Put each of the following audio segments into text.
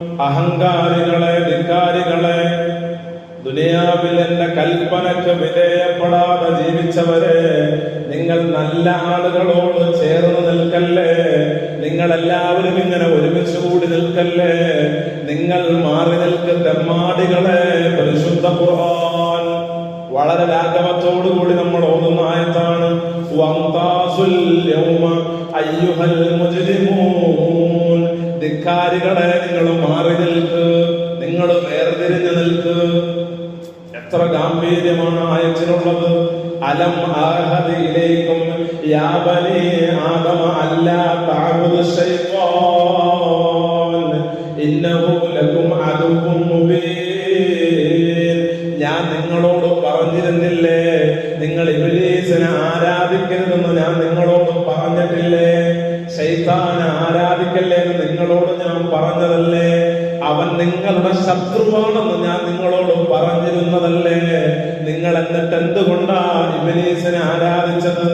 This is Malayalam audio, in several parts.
അഹങ്കാരികളെ, ധിക്കാരികളെ, ദുനിയാവിൽ എന്റെ കൽപ്പനയ്ക്ക് വിധേയപ്പെടാതെ ജീവിച്ചവരെ, നിങ്ങൾ നല്ല ആളുകളോട് ചേർന്ന് നിൽക്കല്ലേ. നിങ്ങൾ എല്ലാവരും ഇങ്ങനെ ഒരുമിച്ച് കൂടി നിൽക്കല്ലേ. നിങ്ങൾ മാറി നിൽക്ക് തെമ്മാടികളെ. പരിശുദ്ധ ഖുർആൻ വളരെ ലാഘവത്തോടുകൂടി നമ്മൾ ഓതുന്ന ആയത്താണ്. വംതാസുൽ യൗമ അയ്യുഹൽ മുജ്രിമൂൻ. ധിക്കാരികളെ, നിങ്ങൾ മാറി നിൽക്ക്, നിങ്ങൾ വേർതിരിഞ്ഞു നിൽക്ക്. എത്ര ഗാംഭീര്യമാണ് ആയത്തിനുള്ളത്. അലം ആഹദി ഇലൈക്കും യാ ബനി ആദമ അല്ലാ തഅബുദു ശൈത്വാൻ ഇന്നഹു ലകും അദുവ്വുൻ മുബീൻ. ഞാൻ നിങ്ങളോട് പറഞ്ഞിരുന്നില്ലേ, നിങ്ങൾ ഇബ്ലീസിനെ ആരാധിക്കരുതെന്ന് ഞാൻ നിങ്ങളോട് പറഞ്ഞിട്ടില്ലേ? ശൈത്താനെ ആരാധിക്കല്ലേ എന്ന് നിങ്ങളോട് ഞാൻ പറഞ്ഞതല്ലേ? അവൻ നിങ്ങളുടെ ശത്രുവാണെന്ന് ഞാൻ നിങ്ങളോട് പറഞ്ഞിരുന്നതല്ലേ? നിങ്ങൾ എന്നിട്ട് എന്തുകൊണ്ടാ ഇബ്ലീസിനെ ആരാധിച്ചത്?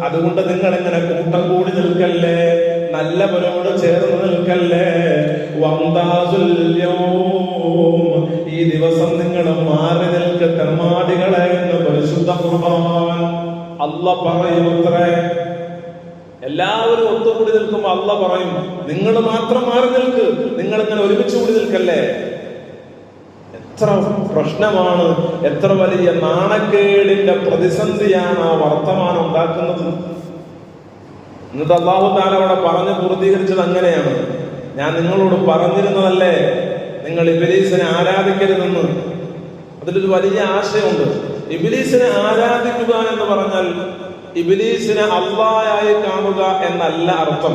അതുകൊണ്ട് നിങ്ങൾ ഇങ്ങനെ കൂട്ടം കൂടി നിൽക്കല്ലേ, നല്ലവരോട് ചേർന്ന് നിൽക്കല്ലേ. വംതാസുൽ യൗം, ഈ ദിവസം നിങ്ങൾ മാറി നിൽക്ക് തെമ്മാടികളെ എന്ന് പരിശുദ്ധ ഖുർആൻ അല്ലാഹ് പറയുമത്രേ. എല്ലാവരും ഒത്തുകൂടി നിൽക്കുമ്പോ അല്ലാഹ് പറയും, നിങ്ങൾ മാത്രം മാറി നിൽക്ക്, നിങ്ങൾ ഇങ്ങനെ ഒരുമിച്ച് കൂടി നിൽക്കല്ലേ. എത്ര പ്രശ്നമാണ്, എത്ര വലിയ നാണക്കേടിന്റെ പ്രതിസന്ധിയാണ് ആ വർത്തമാനം ഉണ്ടാക്കുന്നത്. എന്നിട്ട് അല്ലാഹു തആല അവിടെ പറഞ്ഞു പൂർത്തീകരിച്ചത് അങ്ങനെയാണ്. ഞാൻ നിങ്ങളോട് പറഞ്ഞിരുന്നതല്ലേ നിങ്ങൾ ഇബ്ലീസിനെ ആരാധിക്കരുതെന്ന്. അതിലൊരു വലിയ ആശയമുണ്ട്. ഇബ്ലീസിനെ ആരാധിക്കുക എന്ന് പറഞ്ഞാൽ ഇബ്ലീസിനെ അല്ലാഹയായി കാണുക എന്നല്ല അർത്ഥം.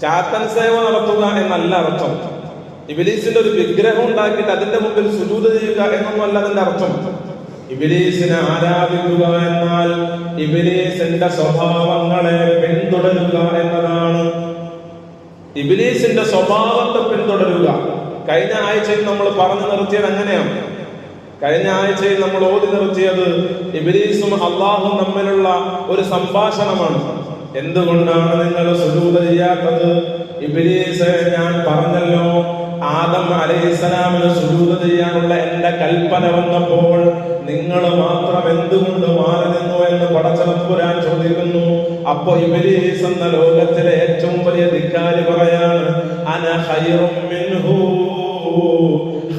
ചാത്തൻ സേവ നടത്തുക എന്നല്ല അർത്ഥം. ഇബ്ലീസിന്റെ ഒരു വിഗ്രഹം ഉണ്ടാക്കിയിട്ട് അതിന്റെ മുമ്പിൽ സുജൂദ് ചെയ്യുക എന്നൊന്നുമല്ല അതിന്റെ അർത്ഥം. ഇബ്ലീസിനെ ആരാധിക്കുക എന്നാൽ ഇബ്ലീസിന്റെ സ്വഭാവങ്ങളെ പിന്തുടരുക എന്നതാണ്. ഇബ്ലീസിന്റെ സ്വഭാവത്തെ പിന്തുടരുക. കഴിഞ്ഞ ആഴ്ചയിൽ നമ്മൾ പറഞ്ഞു നിർത്തിയത് അങ്ങനെയാണ്. കഴിഞ്ഞ ആഴ്ചയിൽ നമ്മൾ ഓതി നിർത്തിയത് ഇബ്ലീസും അല്ലാഹും തമ്മിലുള്ള ഒരു സംഭാഷണമാണ്. എന്തുകൊണ്ടാണ് നിങ്ങൾ സുജൂദ് ചെയ്യാത്തത്? ഇബ്ലീസ്, ഞാൻ പറഞ്ഞല്ലോ, ആദം അലൈഹിസ്സലാമിന് സുജൂദ് ചെയ്യാനുള്ള എന്റെ കൽപ്പന വന്നപ്പോൾ നിങ്ങൾ മാത്രം എന്തുകൊണ്ട് മാറി നിന്നു എന്ന് പടച്ചതമ്പുരാൻ ചോദിക്കുന്നു. അപ്പൊ ഇബ്ലീസ് എന്ന ലോകത്തിലെ ഏറ്റവും വലിയ ധിക്കാരി പറയാണ്, അന ഖൈറും മിൻഹു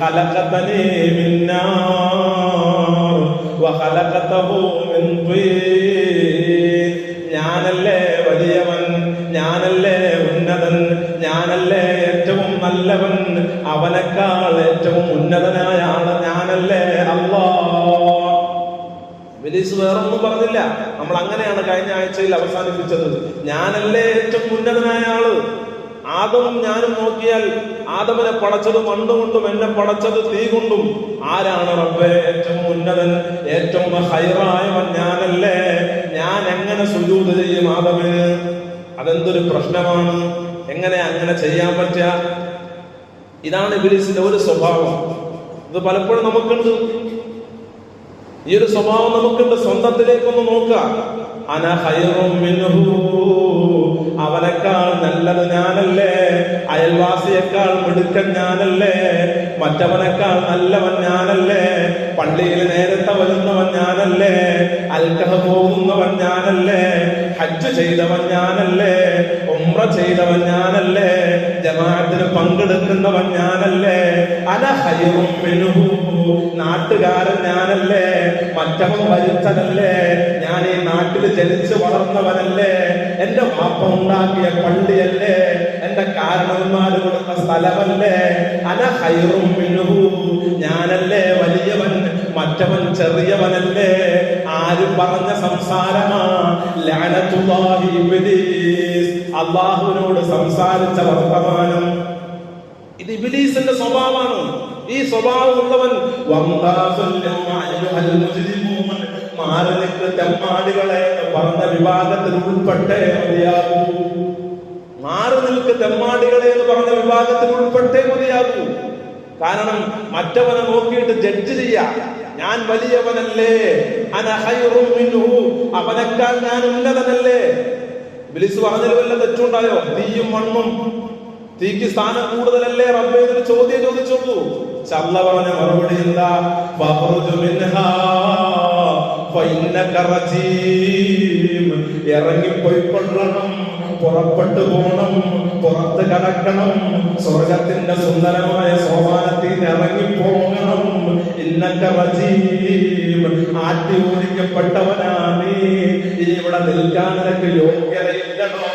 ഖലഖതനി മിൻ നാർ വഖലഖതഹു മിൻ തീൻ. ഞാനല്ലേ വലിയവൻ, ഞാനല്ലേ ഉന്നതൻ, ഞാനല്ലേ ഏറ്റവും നല്ലവൻ, അവനേക്കാൾ ഏറ്റവും ഉന്നതനായ ആള് ഞാനല്ലേ അല്ലാഹ്. ഇബ്ലീസ് വേറൊന്നും പറഞ്ഞില്ല. നമ്മൾ അങ്ങനെയാണ് കഴിഞ്ഞ ആഴ്ചയിൽ അവസാനിപ്പിച്ചത്. ഞാനല്ലേ ഏറ്റവും ഉന്നതനായ ആള്. ആദമും ഞാനും നോക്കിയാൽ ആദമിനെ പടച്ചത് മണ്ണുകൊണ്ടും എന്നെ പടച്ചത് തീ കൊണ്ടും. ആരാണ് റബ്ബേ ഏറ്റവും ഉന്നതൻ, ഏറ്റവും ഹൈറായവൻ? ഞാനല്ലേ. ഞാൻ എങ്ങനെ സുജൂദ് ചെയ്യും ആദമിന്? അതെന്തൊരു പ്രശ്നമാണ്. എങ്ങനെ അങ്ങനെ ചെയ്യാൻ പറ്റുക? ഇതാണ് ഇബ്ലീസിന്റെ ഒരു സ്വഭാവം. ഇത് പലപ്പോഴും നമുക്കുണ്ട്. ഈ ഒരു സ്വഭാവം നമുക്കുണ്ട്. സ്വന്തത്തിലേക്കൊന്ന് നോക്കുക. അന ഖൈറും മിൻഹു, അവനേക്കാൾ നല്ലത് ഞാനല്ലേ. അയൽവാസിയേക്കാൾ മിടുക്കൻ ഞാനല്ലേ. മറ്റവനേക്കാൾ നല്ലവൻ ഞാനല്ലേ. പള്ളിയിൽ നേരത്തെ വരുന്നവൻ ഞാനല്ലേ. അൽഖഹ പോകുന്നവൻ ഞാനല്ലേ. ഹജ്ജ് ചെയ്തവൻ ഞാനല്ലേ. ഉംറ ചെയ്തവൻ ഞാനല്ലേ. ജമാഅത്തിന് പങ്കെടുക്കുന്നവൻ ഞാനല്ലേ. അന ഖൈറും മിൻഹു, നാട്ടുകാരൻ ഞാനല്ലേ. മറ്റവൻ വരുത്തനല്ലേ. ഞാൻ ഈ നാട്ടിൽ ജനിച്ചു വളർന്നവനല്ലേ. എന്റെ വാപ്പ ഉണ്ടാക്കിയ പള്ളിയല്ലേ. എന്റെ കാരണവന്മാര് കൊടുത്ത സ്ഥലമല്ലേ. അന ഖൈറും മിൻഹു, ഞാനല്ലേ വലിയവൻ, മറ്റവൻ ചെറിയവനല്ലേ. ആര് പറഞ്ഞ സംസാരമാ? ലഅനത്തുല്ലാഹി ഇബ്ലീസ്, അല്ലാഹുവിനോട് സംസാരിച്ച വർത്തമാനം. ഇത് ഇബ്ലീസിന്റെ സ്വഭാവമാണ്. ഈ സ്വഭാവമുള്ളവൻ മാറി നിൽക്ക് തെമ്മാടികളെ പറഞ്ഞ വിഭാഗത്തിൽ ഉൾപ്പെട്ടേ മതിയാകൂ. മാറി നിൽക്ക് തെമ്മാടികളെ എന്ന് പറഞ്ഞ വിഭാഗത്തിൽ ഉൾപ്പെട്ടേ മതിയാകൂ. കാരണം മറ്റവനെ നോക്കിയിട്ട് ജഡ്ജ് ചെയ്യാം. ഞാൻ വലിയവനല്ലേ, അന ഖൈറും മിൻഹു, അവനേക്കാൾ ഞാൻ ഉന്നതനല്ലേ. ഇബ്ലീസ് പറഞ്ഞതിൽ വല്ല തെറ്റുണ്ടായോ? തീയും മണ്ണും തീക്ക് സ്ഥാനം കൂടുതലല്ലേ റബ്ബേ എന്നൊരു ചോദ്യം ചോദിച്ചോളൂ. അല്ലാഹ് പറഞ്ഞ മറുപടി എന്താ? ഫഖ്റുജ് മിൻഹാ ഫഇന്നക റജീം. ഇറങ്ങിപ്പോയിക്കൊള്ളണം, പുറപ്പെട്ടു പോണം, പുറത്ത് കടക്കണം, സ്വർഗത്തിന്റെ സുന്ദരമായ സോപാനത്തിൽ നിന്ന് ഇറങ്ങിപ്പോകണം. ഇന്നക റജീം, ആട്ടി ഓടിക്കപ്പെട്ടവനാ നീ, ഇനി ഇവിടെ നിൽക്കാൻ നിനക്ക് യോഗ്യതയില്ലടോ.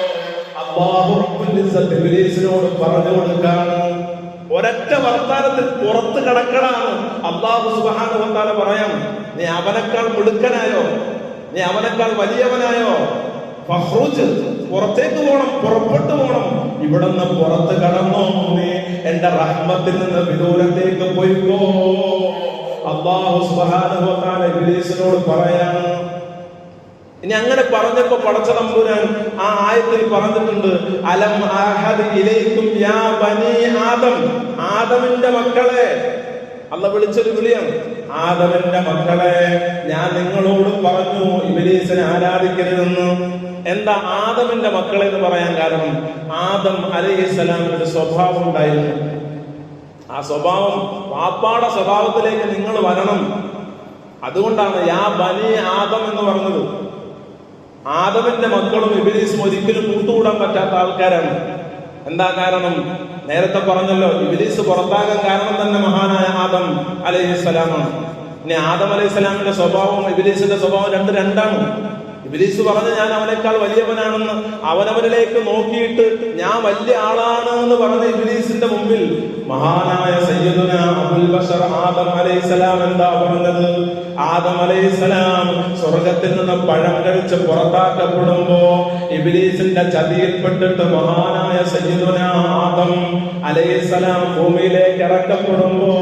അല്ലാഹു റബ്ബുൽ ഇസ്സത്ത് ഇബ്ലീസിനോട് പറഞ്ഞു കൊടുക്കാണ്, ഒരൊറ്റ വർത്താനത്തിൽ പുറത്ത് കടക്കലാണ്. അല്ലാഹു സുബ്ഹാനഹു വ തആല പറയാം, നീ അവനേക്കാൾ മിടുക്കനായോ, നീ അവനേക്കാൾ വലിയവനായോ? ഫഖ്റുജ്, പുറത്തേക്ക് പോണം, പുറപ്പെട്ടു പോണം. ഇവിടുന്ന് പുറത്ത് കടന്നോ, നീ എന്റെ റഹ്മത്തിൽ നിന്ന് വിദൂരത്തേക്ക് പോയിക്കോ. അല്ലാഹു സുബ്ഹാനഹു വ തആല ഇബ്ലീസിനോട് പറയാണ്. ഇനി അങ്ങനെ പറഞ്ഞപ്പോ പടച്ച തമ്പുരാൻ ആ ആയത്തിൽ പറഞ്ഞിട്ടുണ്ട്, അലം അഹദ് ഇലൈക്കും യാ ബനി ആദം, ആദമിന്റെ മക്കളെ. അല്ലാഹ് വിളിച്ചൊരു വിളിയാണ്, ആദമിന്റെ മക്കളെ, ഞാൻ നിങ്ങളോട് പറഞ്ഞു ഇബ്ലീസിനെ ആരാധിക്കരുതെന്ന്. എന്താ ആദമിന്റെ മക്കളെ എന്ന് പറയാൻ കാരണം? ആദം അലൈഹിസ്സലാമിന് ഒരു സ്വഭാവം ഉണ്ടായിരുന്നു. ആ സ്വഭാവം, വാപ്പാടെ സ്വഭാവത്തിലേക്ക് നിങ്ങൾ വരണം. അതുകൊണ്ടാണ് യാ ബനി ആദം എന്ന് പറഞ്ഞത്. ആദമിന്റെ മക്കളും ഇബ്ലീസും ഒരിക്കലും കൂട്ടുകൂടാൻ പറ്റാത്ത ആൾക്കാരാണ്. എന്താ കാരണം? നേരത്തെ പറഞ്ഞല്ലോ, ഇബ്ലീസ് പുറത്താകാൻ കാരണം തന്നെ മഹാനായ ആദം അലൈഹിസ്സലാമാണ്. ഇനി ആദം അലൈഹിസ്സലാമിന്റെ സ്വഭാവവും ഇബ്ലീസിന്റെ സ്വഭാവം രണ്ടാണ്. ഇബ്ലീസ് പറഞ്ഞു ഞാൻ അവനേക്കാൾ വലിയവനാണെന്ന്. അവനവനിലേക്ക് നോക്കിയിട്ട് ഞാൻ വലിയ ആളാണ് എന്ന് പറഞ്ഞ ഇബ്ലീസിന്റെ മുമ്പിൽ മഹാനായ സയ്യിദുനാ അബുൽ ബശർ ആദം അലൈഹിസ്സലാം എന്താ പറഞ്ഞത്? ആദം അലൈഹിസ്സലാം സ്വർഗത്തിൽ നിന്ന് പഴം കഴിച്ച് പുറത്താക്കപ്പെടുമ്പോ ഇബ്ലീസിന്റെ ചതിയിൽപ്പെട്ടിട്ട് മഹാനായ സയ്യിദുനാ ആദം അലൈഹിസ്സലാം ഭൂമിയിലേക്ക് ഇറക്കപ്പെടുമ്പോ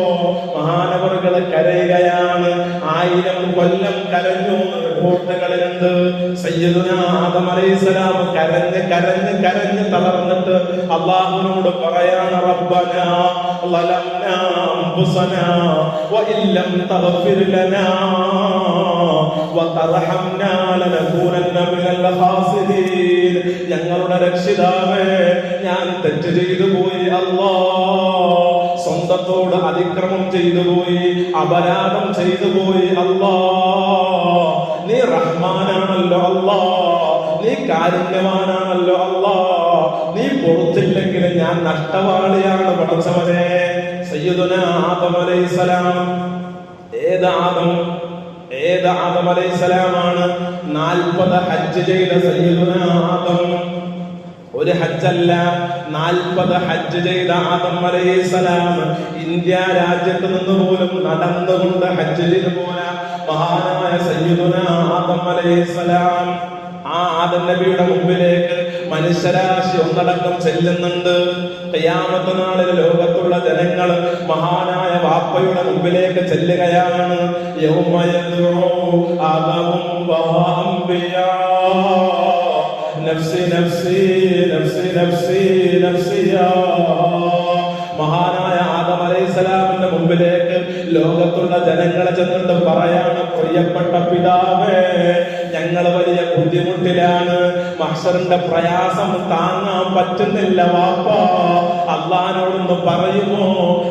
മഹാനവറുകൾ കരയുകയാണ്. 1000 കൊല്ലം കരഞ്ഞു റിപ്പോർട്ടുകളിലുണ്ട്. സയ്യിദുനാ ആദം അലൈഹിസ്സലാം കരഞ്ഞ് തളർന്നിട്ട് അല്ലാഹുവിനോട് പറയാണ്, റബ്ബനാ ളലംനാ അൻഫുസനാ വഇല്ലം തഗ്ഫിർ ലനാ വതർഹംനാ ലനകൂനന്ന മിനൽ ഖാസിരീൻ. ഞങ്ങളുടെ രക്ഷിതാവേ, ഞാൻ തെറ്റ് ചെയ്തു പോയി അല്ലാഹ്, സ്വന്തത്തോട് അതിക്രമം ചെയ്തു പോയി, അപരാധം ചെയ്തു പോയി അല്ലാഹ്. നീ റഹ്മാനാണല്ലോ അല്ലാഹ്, നീ കാരുണ്യവാനാണല്ലോ അല്ലാഹ്, നീ പൊറുത്തില്ലെങ്കിൽ ഞാൻ നഷ്ടവാളിയാണ് പടച്ചവനെ. സയ്യിദുനാ ആദം അലൈഹിസ്സലാം, ഏത് ആദം അലൈഹിസ്സലാമാണ് 40 ഹജ്ജ് ചെയ്ത സയ്യിദുനാ ആദം. ഒരു ഹജ്ജല്ല, 40 ഹജ്ജ് ചെയ്ത ആദം അലൈഹിസ്സലാം ഇന്ത്യ രാജ്യത്ത് നിന്ന് പോലും നടന്നുകൊണ്ട് ഹജ്ജ് ചെയ്തു പോയ മഹാനായ സയ്യിദുനാ ആദം അലൈഹിസ്സലാം. ആ ആദം നബിയുടെ മുമ്പിലേക്ക് മനുഷ്യരാശി ഒന്നടങ്കം ചെല്ലുന്നുണ്ട്. ഖിയാമത്ത് നാളിൽ ലോകത്തുള്ള ജനങ്ങൾ മഹാനായ വാപ്പയുടെ മുമ്പിലേക്ക് ചെല്ലുകയാണ്. യൗമ യദ്ഉ ആദമും വഅംബിയാ നഫ്സി നഫ്സി നഫ്സി നഫ്സി നഫ്സിയാ. മഹാനായ ആദം അലൈഹിസ്സലാമിന്റെ മുമ്പിലേക്ക് ലോകത്തുള്ള ജനങ്ങളെ ചെന്നിട്ട് പറയാണ്, പ്രിയപ്പെട്ട പിതാവേ, ഞങ്ങൾ വലിയ ബുദ്ധിമുട്ടിലാണ്, മഹ്ശറിന്റെ പ്രയാസം താങ്ങാൻ പറ്റുന്നില്ല വാപ്പ, അള്ളാഹിനോടൊന്ന് പറയുമോ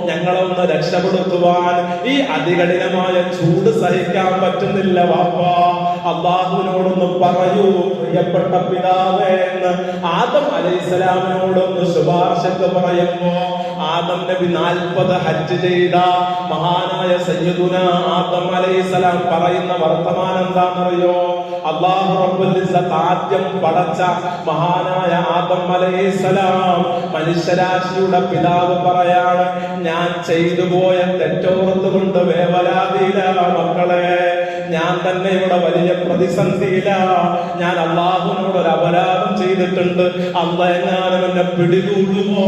ഞങ്ങളൊന്ന് രക്ഷപ്പെടുത്തുവാൻ? ഈ അതികഠിനമായ ചൂട് സഹിക്കാൻ പറ്റുന്നില്ല വാപ്പ, അള്ളാഹുവിനോടൊന്ന് പറയൂ പ്രിയപ്പെട്ട പിതാവേ എന്ന് ആദം അലൈഹിസ്സലാമിനോടൊന്ന് ശുപാർശക്ക് പറയുമ്പോ ആദം നബി 40 ഹജ്ജ് ചെയ്ത മഹാനായ സയ്യിദുനാ ആദം അലൈഹിസ്സലാം പറയുന്ന വർത്തമാനം എന്താണെന്നറിയോ? അല്ലാഹു റബ്ബുൽ ഇസ്സത്ത് ആദ്യം പടച്ച മഹാനായ ആദം അലൈഹിസ്സലാം മനുഷ്യരാശിയുടെ പിതാവ് പറയാണ്, ഞാൻ ചെയ്തു പോയ തെറ്റോർത്തുകൊണ്ട് വേവലാതിയിലാണ് മക്കളെ, ഞാൻ തന്നെ ഇവിടെ വലിയ പ്രതിസന്ധിയിലാ, ഞാൻ അള്ളാഹുവിനോട് ഒരു അപരാധം ചെയ്തിട്ടുണ്ട്, അല്ലാഹ് എങ്ങാനും എന്നെ പിടികൂടുമോ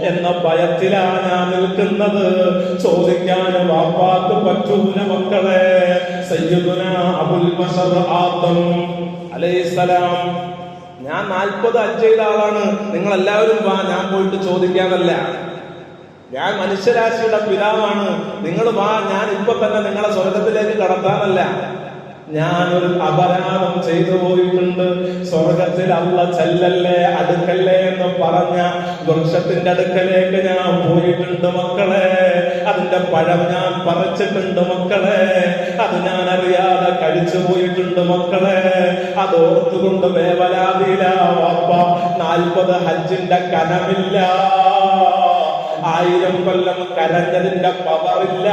എന്ന ഭയത്തിലാണ് ഞാൻ നിൽക്കുന്നത്. ചോദിക്കാനും വാപ്പാക്ക് പറ്റൂല മക്കളെ. സയ്യിദുനാ അബുൽ ബശർ ആദം അലൈഹിസ്സലാം, ഞാൻ 40 ഹജ്ജ് ചെയ്ത ആളാണ്, നിങ്ങൾ എല്ലാവരും വാ, ഞാൻ പോയിട്ട് ചോദിക്കാനല്ല, ഞാൻ മനുഷ്യരാശിയുടെ പിതാവാണ്, നിങ്ങൾ വാ, ഞാൻ ഇപ്പൊ തന്നെ നിങ്ങളെ സ്വർഗത്തിലേക്ക് കടത്താനല്ല. ഞാനൊരു അപരാധം ചെയ്തു പോയിട്ടുണ്ട്, സ്വർഗത്തിൽ അള്ള ചെല്ലല്ലേ അടുക്കല്ലേ എന്ന് പറഞ്ഞ വൃക്ഷത്തിന്റെ അടുക്കലേക്ക് ഞാൻ പോയിട്ടുണ്ട് മക്കളെ. അതിന്റെ പഴം ഞാൻ പറിച്ചിട്ടുണ്ട് മക്കളെ. അത് ഞാൻ അറിയാതെ കഴിച്ചു പോയിട്ടുണ്ട് മക്കളെ. അത് ഓർത്തുകൊണ്ട് വേവലാതിയില്ല വാപ്പ. 40 ഹജ്ജിന്റെ കനമില്ല, 1000 കൊല്ലം കരഞ്ഞതിന്റെ പവറില്ല.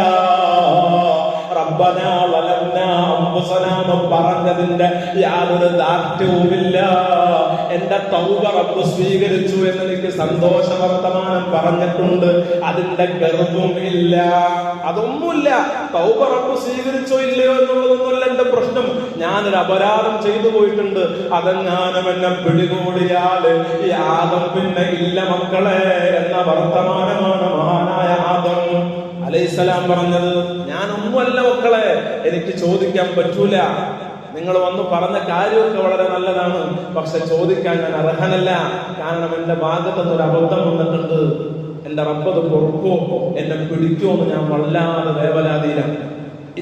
റബ്ബനാ വലംനാ അൻഫുസനാ എന്ന് പറഞ്ഞതിന്റെ യാതൊരു ദാർഢ്യവുമില്ല. എന്റെ തൗബ റബ്ബ് സ്വീകരിച്ചു എന്ന് എനിക്ക് സന്തോഷ വർത്തമാനം പറഞ്ഞിട്ടുണ്ട്. അതിന്റെ ഗർഭം ഇല്ല, അതൊന്നുമില്ല. തൗബ റബ്ബ് സ്വീകരിച്ചോ ഇല്ലയോ എന്നുള്ളതൊന്നുമല്ല എന്റെ പ്രശ്നം. ഞാനൊരു അപരാധം ചെയ്തു പോയിട്ടുണ്ട്, അതെങ്ങാനും എന്നെ പിടികൂടിയാൽ ഈ ആദം പിന്നെ ഇല്ല മക്കളെ എന്ന വർത്തമാനമാണ് മഹാനായ ആദം അലൈഹിസ്സലാം പറഞ്ഞത്. ഞാനൊന്നുമല്ല മക്കളെ, എനിക്ക് ചോദിക്കാൻ പറ്റൂല. നിങ്ങൾ വന്ന് പറഞ്ഞ കാര്യമൊക്കെ വളരെ നല്ലതാണ്, പക്ഷെ ചോദിക്കാൻ ഞാൻ അർഹനല്ല. കാരണം എന്റെ ഭാഗത്തുനിന്നൊരു അബദ്ധം വന്നിട്ടുണ്ട്. എന്റെ റബ്ബത് പൊറുക്കോ എന്നെ പിടിക്കോ എന്ന് ഞാൻ വല്ലാതെ വേവലാതിയിലാണ്.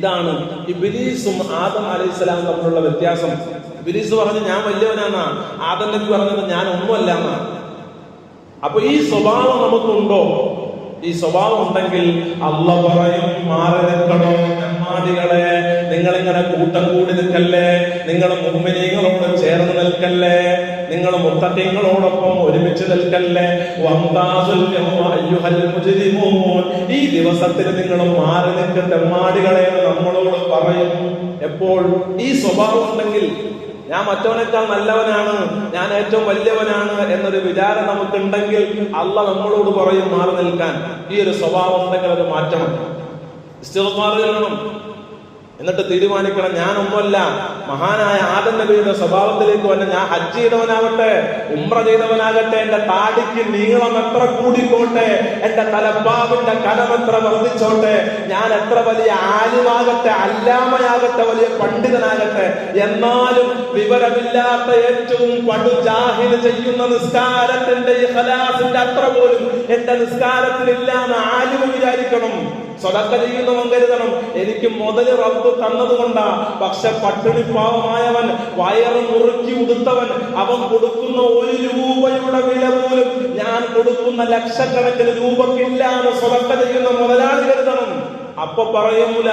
ഇതാണ് ഇബ്ലീസും ആദം അലൈഹിസ്സലാം തമ്മിലുള്ള വ്യത്യാസം. ഇബ്ലീസ് പറഞ്ഞു ഞാൻ വലിയവനാന്നാ, ആദം നബി പറഞ്ഞത് ഞാൻ ഒന്നുമല്ല എന്നാ. അപ്പൊ ഈ സ്വഭാവം നമുക്കുണ്ടോ? ഈ സ്വഭാവം ഉണ്ടെങ്കിൽ അള്ള പറയും മാറി നിൽക്കണോ തെമ്മാടികളെ, നിങ്ങളിങ്ങനെ കൂട്ടം കൂടി നിൽക്കല്ലേ, നിങ്ങൾ മുഅ്മിനീങ്ങളോട് ചേർന്ന് നിൽക്കല്ലേ, നിങ്ങൾ മുത്തഖീങ്ങളോടൊപ്പം ഒരുമിച്ച് നിൽക്കല്ലേ. വംതാസുൽ യൗമ അയ്യുഹൽ മുജ്രിമൂൻ, ഈ ദിവസത്തിൽ നിങ്ങൾ മാറി നിൽക്കുന്ന തെമ്മാടികളെ നമ്മളോട് പറയും. എപ്പോൾ ഈ സ്വഭാവം ഉണ്ടെങ്കിൽ, ഞാൻ മറ്റവനേക്കാൾ നല്ലവനാണ്, ഞാൻ ഏറ്റവും വലിയവനാണ് എന്നൊരു വിചാരം നമുക്കുണ്ടെങ്കിൽ അള്ള നമ്മളോട് പറയും മാറി നിൽക്കാൻ. ഈ ഒരു സ്വഭാവം ഉണ്ടെങ്കിൽ അത് മാറ്റണം, ഇസ്തിഗ്ഫാർ ചെയ്യണം. എന്നിട്ട് തീരുമാനിക്കണം ഞാനൊന്നുമല്ല. മഹാനായ ആദം നബിയുടെ സ്വഭാവത്തിലേക്ക് വന്ന ഞാൻ ഹജ്ജ് ചെയ്തവനാവട്ടെ, ഉംറ ചെയ്തവനാകട്ടെ, എന്റെ താടിക്ക് നീളം എത്ര കൂടിക്കോട്ടെ, എന്റെ തലപ്പാവിന്റെ കനം എത്ര വർദ്ധിച്ചോട്ടെ, ഞാൻ എത്ര വലിയ ആലിമാകട്ടെ, അല്ലാമയാകട്ടെ, വലിയ പണ്ഡിതനാകട്ടെ, എന്നാലും വിവരമില്ലാത്ത ഏറ്റവും പടു ജാഹിൽ ചെയ്യുന്ന നിസ്കാരത്തിന്റെ ഇഖ്ലാസിന്റെ അത്ര പോലും എന്റെ നിസ്കാരത്തിലില്ലാന്ന് ആലിമ വിചാരിക്കണം. സ്വതക്ക ചെയ്യുന്നവൻ കരുതണം എനിക്ക് മുതല് റബ്ബ് തന്നതുകൊണ്ടാ. പക്ഷെ പട്ടിണി പാവമായവൻ, വയറ് മുറുക്കി ഉടുത്തവൻ, അവൻ കൊടുക്കുന്ന 1 രൂപയുടെ വില പോലും ഞാൻ കൊടുക്കുന്ന ലക്ഷക്കണക്കിന് രൂപക്കില്ലാന്ന് സ്വതക്ക ചെയ്യുന്ന മുതലാളി കരുതണം. അപ്പൊ പറയൂല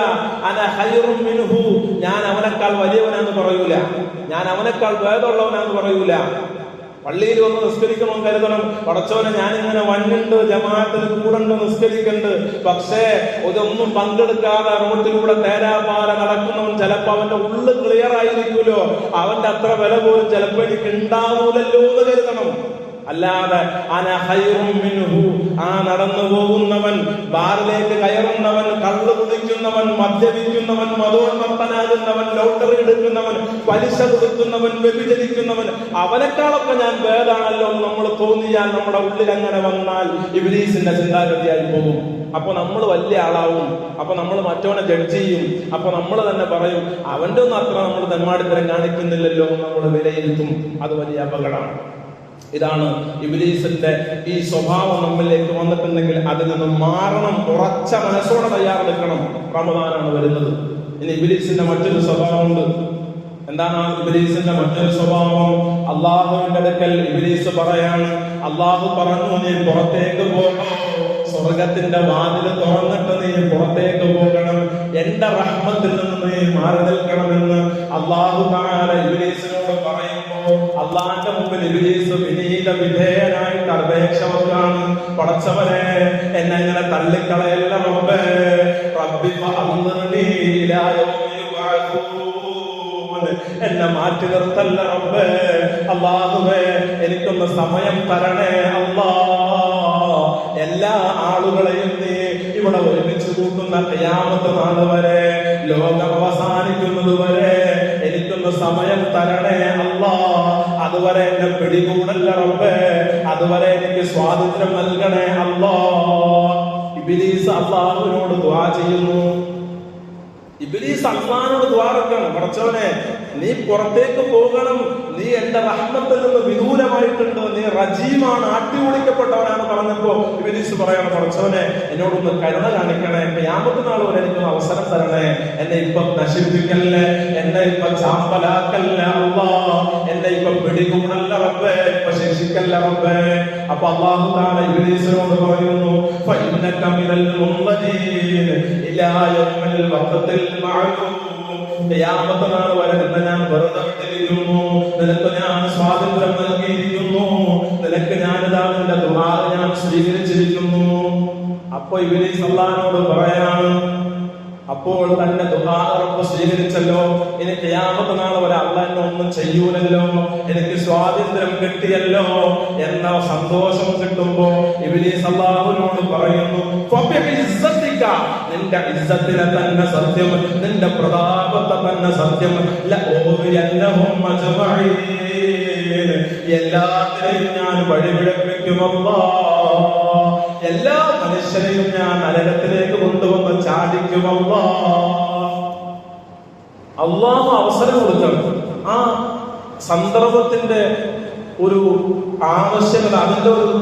അന ഖൈറും മിൻഹു, ഞാൻ അവനേക്കാൾ വലിയവനാന്ന് പറയൂല, ഞാൻ അവനേക്കാൾ ഭേദമുള്ളവനാന്ന് പറയൂല. പള്ളിയിൽ വന്ന് നിസ്കരിക്കണം കരുതണം, പടച്ചോനെ ഞാനിങ്ങനെ വന്നുണ്ട്, ജമാഅത്തിൽ കൂടണ്ട്, നിസ്കരിക്കണ്ട്. പക്ഷേ ഇതൊന്നും പങ്കെടുക്കാതെ റോട്ടിലൂടെ തേരാപാര നടക്കുന്നവൻ ചിലപ്പോ അവന്റെ ഉള്ളു ക്ലിയർ ആയിരിക്കുമല്ലോ, അവന്റെ അത്ര വില പോലും ചിലപ്പോ എനിക്ക് ഉണ്ടാവൂലല്ലോ എന്ന് കരുതണം. അല്ലാതെ അന ഖൈറും മിൻഹു, ആ നടന്നു പോകുന്നവൻ, ബാറിലേക്ക് കയറുന്നവൻ, കള്ളു കുടിക്കുന്നവൻ, മദ്യപിക്കുന്നവൻ, മതോന്മത്തനാകുന്നവൻ, ലോട്ടറി എടുക്കുന്നവൻ, പലിശ കൊടുക്കുന്നവൻ, വ്യഭിചരിക്കുന്നവൻ, അവനെക്കാളൊക്കെ ഞാൻ ഭേദാണല്ലോ നമ്മൾ തോന്നിയാൽ നമ്മുടെ ഉള്ളിൽ അങ്ങനെ വന്നാൽ ഇബ്ലീസിന്റെ ചിന്താഗതിയായി പോകും. അപ്പൊ നമ്മൾ വലിയ ആളാവും, അപ്പൊ നമ്മൾ മറ്റവനെ ജഡ്ജ് ചെയ്യും, അപ്പൊ നമ്മൾ തന്നെ പറയും അവന്റെ ഒന്നും അത്ര നമ്മൾ തെമ്മാടിത്തരം കാണിക്കുന്നില്ലല്ലോ നമ്മൾ വിലയിരുത്തും. അത് വലിയ അപകടമാണ്. ഇതാണ് ഇബ്ലീസിന്റെ ഈ സ്വഭാവം നമ്മളിലേക്ക് വന്നിട്ടുണ്ടെങ്കിൽ അതിൽ നിന്ന് മാറണം. ഉറച്ച മനസ്സോടെ തയ്യാറെടുക്കണം. റമദാനാണ് വരുന്നത്. ഇനി ഇബ്ലീസിന്റെ മറ്റൊരു സ്വഭാവമുണ്ട്. എന്താണ് ഇബ്ലീസിന്റെ മറ്റൊരു സ്വഭാവം? അള്ളാഹുവിന്റെ അടുക്കൽ ഇബ്ലീസ് പറയാണ്, അള്ളാഹു പറഞ്ഞു നീ പുറത്തേക്ക് പോകണം, സ്വർഗത്തിന്റെ വാതിൽ തുറന്നിട്ട് നീ പുറത്തേക്ക് പോകണം, എന്റെ റഹ്മത്തിൽ നിന്ന് നീ മാറി നിൽക്കണമെന്ന് അള്ളാഹു തആല ഇബ്ലീസിനോട് പറയുമ്പോ അള്ളാന്റെ മുമ്പിൽ ഇബ്ലീസ് വിനീത വിധേയനായിട്ട് അപേക്ഷ വെക്കാണ്. പടച്ചവനെ എന്നെ ഇങ്ങനെ തള്ളിക്കളയല്ല റബ്ബേ, റബ്ബി ഫഅൻദിർനീ ഇലാ യൗമി യുബഅസൂൻ, എന്നെ മാറ്റി നിർത്തല്ല റബ്ബേ, അല്ലാഹുവേ എനിക്കൊന്ന് സമയം തരണേ അല്ലാ. എല്ലാ ആളുകളെയും നീ ഇവിടെ ഒരുമിച്ച് കൂട്ടുന്ന ഖിയാമത്ത് നാൾ വരെ, ലോകം അവസാനിക്കുന്നത് വരെ എനിക്കൊന്ന് സമയം തരണേ അല്ലാ. അതുവരെ എന്നെ പിടികൂടല്ല റബ്ബേ, അതുവരെ എനിക്ക് സ്വാതന്ത്ര്യം നൽകണേ അല്ലാ. ഇബ്ലീസ് അല്ലാഹുവിനോട് ദുആ ചെയ്യുന്നു. ഇബ്ലീസ് അല്ലാഹുവിനോട് ദുആ ചെയ്യണം, പടച്ചവനെ നീ പുറത്തേക്ക് പോകണം, നീ എന്റെ റഹ്മത്തിൽ നിന്ന് വിദൂരമായിട്ടുണ്ട്, നീ റജീമാണ്, ആട്ടി ഓടിക്കപ്പെട്ടവനാണ് പറഞ്ഞപ്പോ ഇബ്ലീസ് പറയാണ്, പടച്ചവനെ എന്നോടൊന്ന് കരുണ കാണിക്കണേ, ഖിയാമത്ത് നാൾ വരെ എനിക്കൊന്ന് അവസരം തരണേ, എന്നെ ഇപ്പൊ നശിപ്പിക്കല്ലേ, എന്നെ ഇപ്പൊ ചാമ്പലാക്കല്ല അല്ലാഹ്, എന്നെ ഇപ്പൊ പിടികൂടല്ല റബ്ബേ, ഇപ്പൊ ശിക്ഷിക്കല്ല റബ്ബേ. അപ്പൊ അല്ലാഹു തആല ഇബ്ലീസിനോട് പറയുന്നു, ഫഇന്നക മിനൽ മുൻദരീൻ ഇലാ യൗമിൽ വഖ്തിൽ മഅലൂം. ഖിയാമത്ത് നാൾ വരെ നിന്നെ ഞാൻ വെറുതെ വിട്ടിരിക്കുന്നു, നിനക്ക് ഞാൻ സ്വാതന്ത്ര്യം നൽകിയിരിക്കുന്നു, നിനക്ക് ഞാനിതാ നിന്റെ ദുആ ഞാൻ സ്വീകരിച്ചിരിക്കുന്നു. അപ്പൊ ഇബ്ലീസ് അല്ലാഹുവോട് പറയാണ്, അപ്പോൾ തന്നെ ദുആ റബ്ബ് സ്വീകരിച്ചല്ലോ, ഇനി ഖിയാമത്ത് നാൾ വരെ അല്ലാഹ് എന്നെ ഒന്നും ചെയ്യൂലല്ലോ, എനിക്ക് സ്വാതന്ത്ര്യം കിട്ടിയല്ലോ എന്ന സന്തോഷം കിട്ടുമ്പോ ഇബ്ലീസ് അല്ലാഹുവിനോട് പറയുന്നു, ഫബിഇസ്സതിക, നിന്റെ ഇസ്സത്തിനെ തന്നെ സത്യം, നിന്റെ പ്രതാപത്തെ തന്നെ സത്യം, ലഉഗ്രിയന്നഹും അജ്മഈൻ, എല്ലാത്തിനെയും ഞാൻ വഴിപിഴപ്പിക്കും അല്ലാഹ്, എല്ലാ മനുഷ്യരെയും ഞാൻ നരകത്തിലേക്ക് കൊണ്ടുവന്ന് ചാടിക്കും അല്ലാഹു അവസരം കൊടുക്കണം. ആ സന്ദർഭത്തിന്റെ ഒരു ആവശ്യകത, അതിന്റെ ഒരു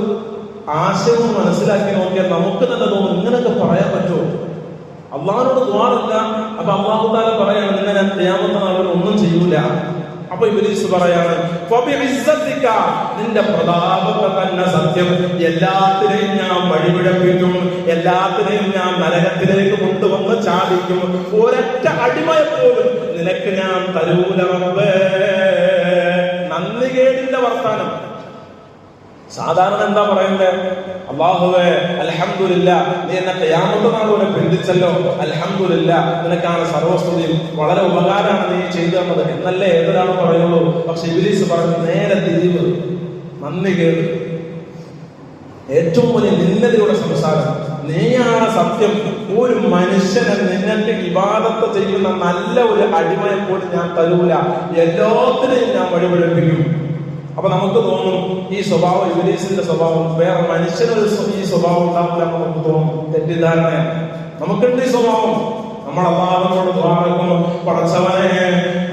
ആശയവും മനസ്സിലാക്കി നോക്കിയാൽ നമുക്ക് തന്നെ തോന്നും ഇങ്ങനെയൊക്കെ പറയാൻ പറ്റുമോ. അള്ളാഹിനോട് ദ്വാരല്ല, അപ്പൊ അല്ലാഹു തആല പറയാണ്, നിന്നെ ഞാൻ ഖിയാമത്ത് നാളിൽ ഒന്നും ചെയ്യൂല. അപ്പൊ ഇബ്ലീസ് പറയാണ്, ഫബിഇസ്സതിക, നിന്റെ പ്രതാപത്തെ തന്നെ സത്യം, എല്ലാത്തിനെയും ഞാൻ വഴിപിഴപ്പിക്കും, എല്ലാത്തിനെയും ഞാൻ നരകത്തിലേക്ക് കൊണ്ടുവന്ന് ചാടിക്കും, ഒരൊറ്റ അടിമയെ പോലും നിനക്ക് ഞാൻ തരൂല റബ്ബേ. നന്ദികേടിന്റെ വർത്താനം. സാധാരണ എന്താ പറയണ്ടേ, അല്ലാഹുവേ അൽഹംദുലില്ലാഹ്, നീ എന്നെ ഖിയാമത്ത് നാൾ വരെ ബന്ധിച്ചല്ലോ, അൽഹംദുലില്ലാഹ്, നിനക്കാണ് സർവസ്തുതിയും, വളരെ ഉപകാരമാണ് നീ ചെയ്തു തന്നത് എന്നല്ലേ ഏതൊരാൾ പറയുള്ളൂ. പക്ഷെ ഇബ്ലീസ് പറഞ്ഞു നേരെ തിരിവ്, നന്ദികേട്, ഏറ്റവും വലിയ നിന്ദതയുടെ സംസാരം. നീയാണ് സത്യം, ഒരു മനുഷ്യനെ നിനക്ക് ഇബാദത്ത് ചെയ്യുന്ന നല്ല ഒരു അടിമയെ പോലും ഞാൻ തരൂല, എല്ലാത്തിനെയും ഞാൻ വഴിപിഴപ്പിക്കും. അപ്പൊ നമുക്ക് തോന്നും ഈ സ്വഭാവം ഇബ്ലീസിന്റെ സ്വഭാവം, വേറെ മനുഷ്യനൊരു ഈ സ്വഭാവം ഉണ്ടാവില്ല എന്ന് നമുക്ക് തോന്നും. തെറ്റിദ്ധാരണയാണ്. നമുക്കുണ്ട് ഈ സ്വഭാവം. നമ്മൾ അല്ലാഹുവോട് ദ്വാരക്കും, പടച്ചവനെ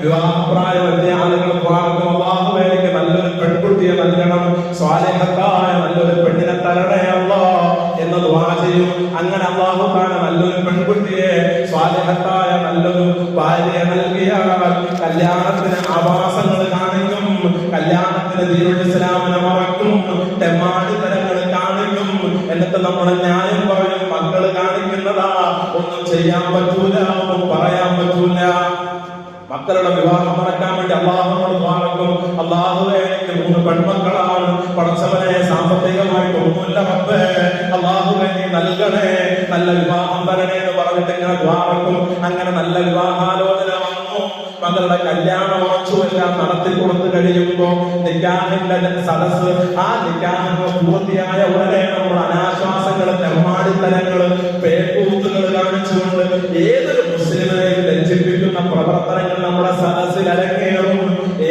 വിവാഹപ്രായം എത്തിയ ആളുകൾ ദ്വാരക്കും, അല്ലാഹുവേ എനിക്ക് നല്ലൊരു പെൺകുട്ടിയെ നൽകണം, സ്വാലിഹത്തായ നല്ലൊരു പെണ്ണിനെ തരണേ അല്ലാഹ് എന്ന് ദുആ ചെയ്യും. അങ്ങനെ അല്ലാഹു തആല നല്ലൊരു പെൺകുട്ടിയെ, സ്വാലിഹത്തായ നല്ലൊരു ഭാര്യയെ നൽകിയാൽ കല്യാണത്തിന് ആവാസങ്ങൾ കാണിക്കും, കല്യാണത്തിന് ദീനുൽ ഇസ്ലാമിനെ മറക്കും, തെമ്മാടിത്തരങ്ങൾ കാണിക്കും. എന്നിട്ട് നമ്മുടെ ന്യായം പറയും, മക്കള് കാണിക്കുന്നതാ, ഒന്നും ചെയ്യാൻ പറ്റൂല, ഒന്നും പറയാൻ പറ്റൂല. മക്കളുടെ വിവാഹം നടക്കാൻ വേണ്ടി അല്ലാഹുവോട് ദ്വാരക്കും, അല്ലാഹുവേ എനിക്ക് 3 പെൺമക്കളാണ്, പടച്ചവനെ സാമ്പത്തികമായിട്ട് ഒന്നുമില്ല റബ്ബേ, അല്ലാഹുവേ നീ നൽകണേ, നല്ല വിവാഹം തരണേ എന്ന് പറഞ്ഞിട്ട് ഇങ്ങനെ ദ്വാരക്കും. അങ്ങനെ നല്ല വിവാഹാലോചന വന്നു, മകളുടെ കല്യാണം ഉറച്ചു, എല്ലാം നടത്തി കൊടുത്തു കഴിയുമ്പോ നിക്കാഹിന്റെ സദസ്, ആ നിക്കാഹ് പൂർത്തിയായ ഉടനെ നമ്മുടെ അനാശ്വാസങ്ങള്, തെമ്മാടിത്തരങ്ങള്, പേക്കൂത്തുകൾ കാണിച്ചുകൊണ്ട് ഏതൊരു മുസ്ലിമിനെയും ലജ്ജിപ്പിക്കുന്ന പ്രവർത്തനങ്ങൾ നമ്മുടെ സദസ്സിൽ അരങ്ങേറും.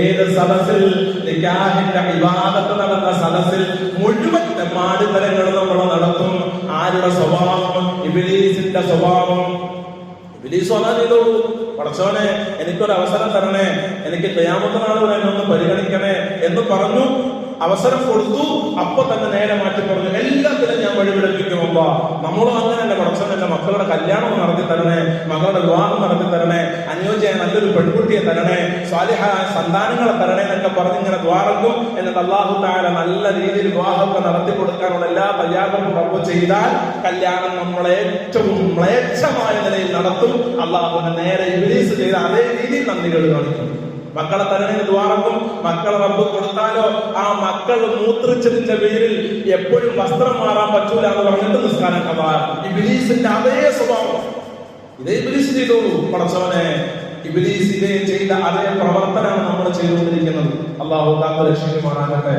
ഏത് സദസ്സിൽ? നിക്കാഹിന്റെ ഇബാദത്ത് നടന്ന സദസ്സിൽ മുഴുവൻ തെമ്മാടിത്തരങ്ങൾ നമ്മൾ നടത്തും. ആരുടെ സ്വഭാവം? ഇബ്ലീസിന്റെ സ്വഭാവം. ഇബ്ലീസ് അതാ ചെയ്തോളൂ, പടച്ചവനെ എനിക്കൊരു അവസരം തരണേ, എനിക്ക് ഖിയാമത്ത് നാൾ വരെ എന്നെ ഒന്ന് പരിഗണിക്കണേ എന്ന് പറഞ്ഞു. അവസരം കൊടുത്തു, അപ്പൊ തന്നെ നേരെ മാറ്റി പറഞ്ഞു, എല്ലാത്തിനും ഞാൻ വഴിപിഴപ്പിക്കുമ്പോ. നമ്മളും അങ്ങനെയല്ല, പടച്ചവൻ എന്റെ മക്കളുടെ കല്യാണം നടത്തി തരണേ, മകളുടെ വിവാഹം നടത്തി തരണേ, അനുയോജ്യമായ നല്ലൊരു പെൺകുട്ടിയെ തരണേ, സ്വാലിഹായ സന്താനങ്ങളെ തരണേ എന്നൊക്കെ പറഞ്ഞിങ്ങനെ ദ്വാരക്കും. എന്നിട്ട് അല്ലാഹു തആല നല്ല രീതിയിൽ വിവാഹമൊക്കെ നടത്തി കൊടുക്കാനുള്ള എല്ലാ തയ്യാറെടുപ്പും റബ്ബ് ചെയ്താൽ കല്യാണം നമ്മളെ ഏറ്റവും മ്ലേച്ഛമായ നിലയിൽ നടത്തും. അല്ലാഹുവിനെ നേരെ ഇബ്ലീസ് ചെയ്ത അതേ രീതിയിൽ നന്ദികൾ കാണിക്കും. മക്കളെ തന്നെ ദ്വാരക്കും. മക്കളെ റബ്ബ് കൊടുത്താലോ ആ മക്കൾ മൂത്രിച്ചതിന്റെ പേരിൽ എപ്പോഴും വസ്ത്രം മാറാൻ പറ്റൂല എന്ന് പറഞ്ഞിട്ട് നിസ്കാരം കഥാകും. ഇബ്ലീസിന്റെ അതേ സ്വഭാവം ഇതേ ഇബ്ലീസ് ചെയ്തോളൂ. പടച്ചവനെ, ഇബ്ലീസ് ഇതേ ചെയ്ത അതേ പ്രവർത്തനമാണ് നമ്മൾ ചെയ്തുകൊണ്ടിരിക്കുന്നത്. അല്ലാഹു കാത്ത് രക്ഷിക്കുമാറാകട്ടെ.